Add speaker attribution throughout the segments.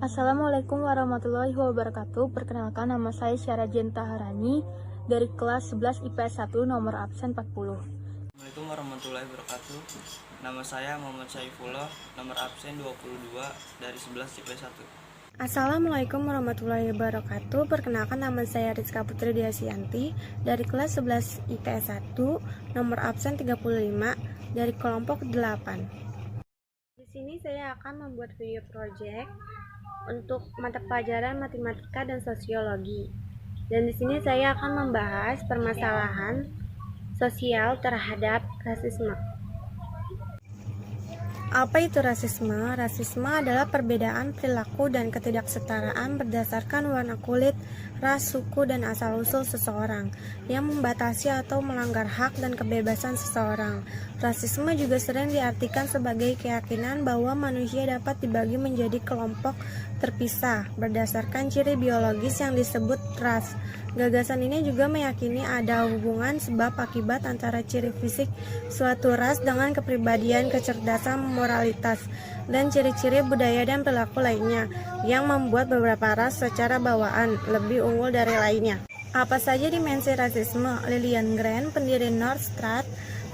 Speaker 1: Assalamualaikum warahmatullahi wabarakatuh. Perkenalkan, nama saya Syara Jenta Harani dari kelas 11 IPS 1 nomor absen 40.
Speaker 2: Assalamualaikum warahmatullahi wabarakatuh. Nama saya Muhammad Saifullah, nomor absen 22 dari 11 IPS 1.
Speaker 3: Assalamualaikum warahmatullahi wabarakatuh. Perkenalkan, nama saya Rizka Putri Diasyanti dari kelas 11 IPS 1 nomor absen 35 dari kelompok 8. Di sini saya akan membuat video project untuk mata pelajaran matematika dan sosiologi. Dan di sini saya akan membahas permasalahan sosial terhadap rasisme. Apa itu rasisme? Rasisme adalah perbedaan perilaku dan ketidaksetaraan berdasarkan warna kulit, ras, suku, dan asal-usul seseorang yang membatasi atau melanggar hak dan kebebasan seseorang. Rasisme juga sering diartikan sebagai keyakinan bahwa manusia dapat dibagi menjadi kelompok terpisah berdasarkan ciri biologis yang disebut ras. Gagasan ini juga meyakini ada hubungan sebab akibat antara ciri fisik suatu ras dengan kepribadian, kecerdasan, moralitas, dan ciri-ciri budaya dan perilaku lainnya yang membuat beberapa ras secara bawaan lebih unggul dari lainnya. Apa saja dimensi rasisme? Lillian Grant, pendiri Northstar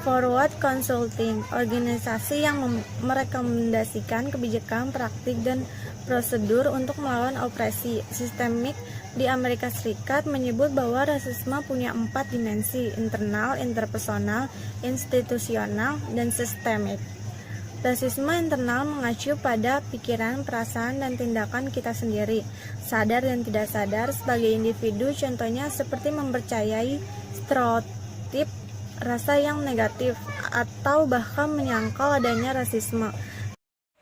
Speaker 3: Forward Consulting, organisasi yang merekomendasikan kebijakan, praktik, dan prosedur untuk melawan opresi sistemik di Amerika Serikat, menyebut bahwa rasisme punya 4 dimensi: internal, interpersonal, institusional, dan sistemik. Rasisme internal mengacu pada pikiran, perasaan, dan tindakan kita sendiri, sadar dan tidak sadar sebagai individu, contohnya seperti mempercayai stereotip rasa yang negatif atau bahkan menyangkal adanya rasisme.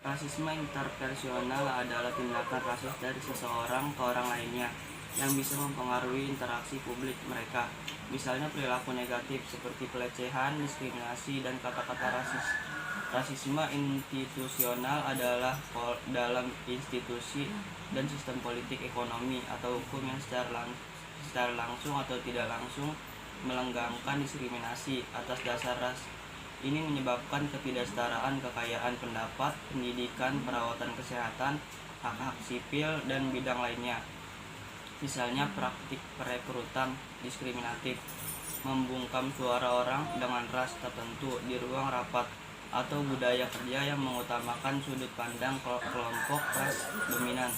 Speaker 2: Rasisme interpersonal adalah tindakan rasis dari seseorang ke orang lainnya yang bisa mempengaruhi interaksi publik mereka. Misalnya perilaku negatif seperti pelecehan, diskriminasi, dan kata-kata rasis. Rasisme institusional adalah dalam institusi dan sistem politik, ekonomi, atau hukum yang secara langsung atau tidak langsung melenggangkan diskriminasi atas dasar ras. Ini menyebabkan ketidaksetaraan kekayaan pendapat, pendidikan, perawatan kesehatan, hak-hak sipil, dan bidang lainnya. Misalnya praktik perekrutan diskriminatif, membungkam suara orang dengan ras tertentu di ruang rapat, atau budaya kerja yang mengutamakan sudut pandang kelompok ras dominan.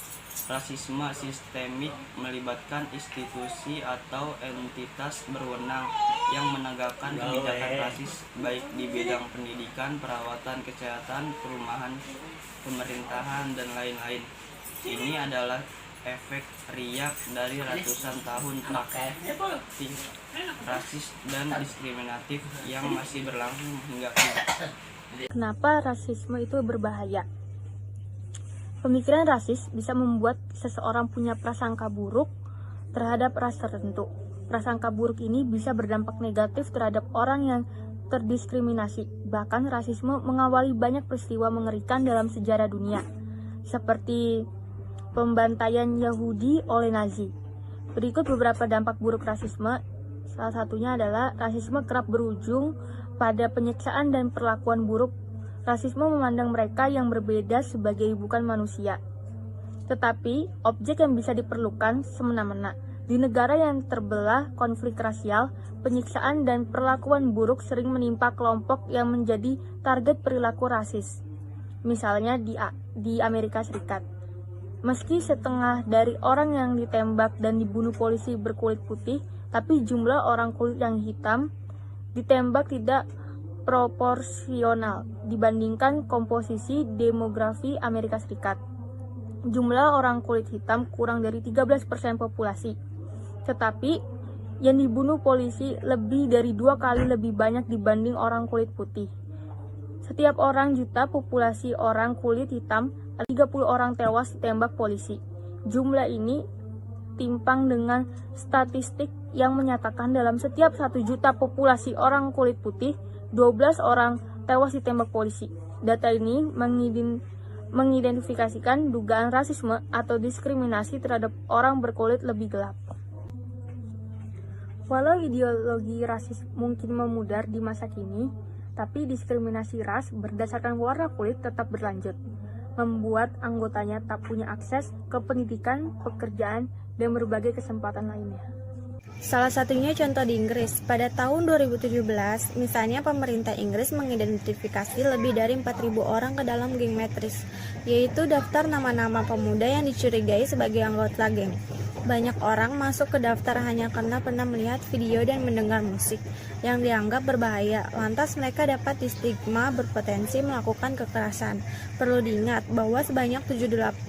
Speaker 2: Rasisme sistemik melibatkan institusi atau entitas berwenang yang menegakkan kebijakan rasis baik di bidang pendidikan, perawatan kesehatan, perumahan, pemerintahan, dan lain-lain. Ini adalah efek riak dari ratusan tahun praktik rasis dan diskriminatif yang masih berlangsung hingga kini.
Speaker 1: Kenapa rasisme itu berbahaya? Pemikiran rasis bisa membuat seseorang punya prasangka buruk terhadap ras tertentu. Prasangka buruk ini bisa berdampak negatif terhadap orang yang terdiskriminasi. Bahkan rasisme mengawali banyak peristiwa mengerikan dalam sejarah dunia, seperti pembantaian Yahudi oleh Nazi. Berikut beberapa dampak buruk rasisme. Salah satunya adalah rasisme kerap berujung pada penyiksaan dan perlakuan buruk. Rasisme memandang mereka yang berbeda sebagai bukan manusia, tetapi objek yang bisa diperlukan semena-mena. Di negara yang terbelah konflik rasial, penyiksaan dan perlakuan buruk sering menimpa kelompok yang menjadi target perilaku rasis. Misalnya di Amerika Serikat. Meski setengah dari orang yang ditembak dan dibunuh polisi berkulit putih, tapi jumlah orang kulit yang hitam ditembak tidak proporsional dibandingkan komposisi demografi Amerika Serikat. Jumlah orang kulit hitam kurang dari 13% populasi, tetapi yang dibunuh polisi lebih dari 2 kali lebih banyak dibanding orang kulit putih. Setiap orang juta populasi orang kulit hitam, 30 orang tewas ditembak polisi. Jumlah ini timpang dengan statistik yang menyatakan dalam setiap 1 juta populasi orang kulit putih, 12 orang tewas ditembak polisi. Data ini mengidentifikasikan dugaan rasisme atau diskriminasi terhadap orang berkulit lebih gelap. Walau ideologi rasis mungkin memudar di masa kini, tapi diskriminasi ras berdasarkan warna kulit tetap berlanjut. membuat anggotanya tak punya akses ke pendidikan, pekerjaan, dan berbagai kesempatan lainnya.
Speaker 3: Salah satunya contoh di Inggris. Pada tahun 2017, misalnya pemerintah Inggris mengidentifikasi lebih dari 4.000 orang ke dalam geng matris, yaitu daftar nama-nama pemuda yang dicurigai sebagai anggota geng. Banyak orang masuk ke daftar hanya karena pernah melihat video dan mendengar musik yang dianggap berbahaya. Lantas mereka dapat distigma berpotensi melakukan kekerasan. Perlu diingat bahwa sebanyak 78%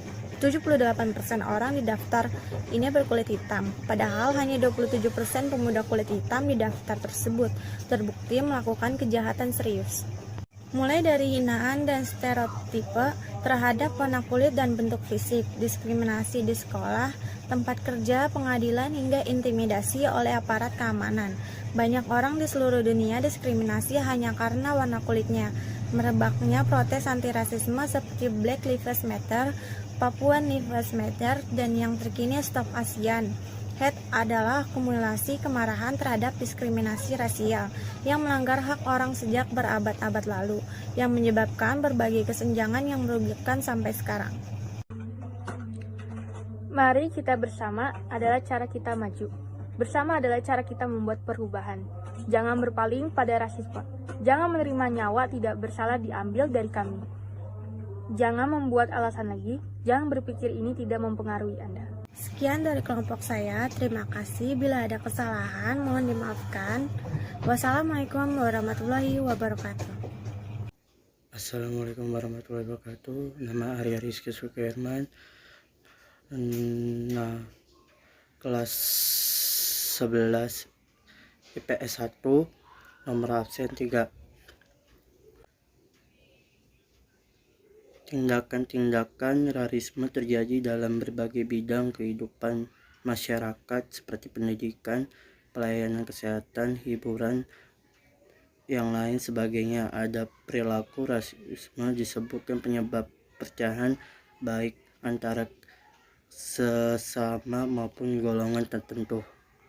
Speaker 3: orang di daftar ini berkulit hitam, padahal hanya 27% pemuda kulit hitam di daftar tersebut terbukti melakukan kejahatan serius. Mulai dari hinaan dan stereotipe terhadap warna kulit dan bentuk fisik, diskriminasi di sekolah, tempat kerja, pengadilan, hingga intimidasi oleh aparat keamanan. Banyak orang di seluruh dunia diskriminasi hanya karena warna kulitnya. Merebaknya protes anti-rasisme seperti Black Lives Matter, Papua Lives Matter, dan yang terkini Stop ASEAN Hate adalah akumulasi kemarahan terhadap diskriminasi rasial yang melanggar hak orang sejak berabad-abad lalu, yang menyebabkan berbagai kesenjangan yang merugikan sampai sekarang.
Speaker 1: Mari kita bersama adalah cara kita maju. Bersama adalah cara kita membuat perubahan. Jangan berpaling pada rasisme. Jangan menerima nyawa tidak bersalah diambil dari kami. Jangan membuat alasan lagi. Jangan berpikir ini tidak mempengaruhi Anda.
Speaker 3: Sekian dari kelompok saya. Terima kasih. Bila ada kesalahan, mohon dimaafkan. Wassalamualaikum warahmatullahi wabarakatuh.
Speaker 4: Assalamualaikum warahmatullahi wabarakatuh. Nama Arya Rizky Sukirman. Nah, kelas 11 IPS 1, nomor absen 3. Tindakan-tindakan rasisme terjadi dalam berbagai bidang kehidupan masyarakat seperti pendidikan, pelayanan kesehatan, hiburan, yang lain sebagainya. Ada perilaku rasisme disebutkan penyebab perpecahan baik antara sesama maupun golongan tertentu.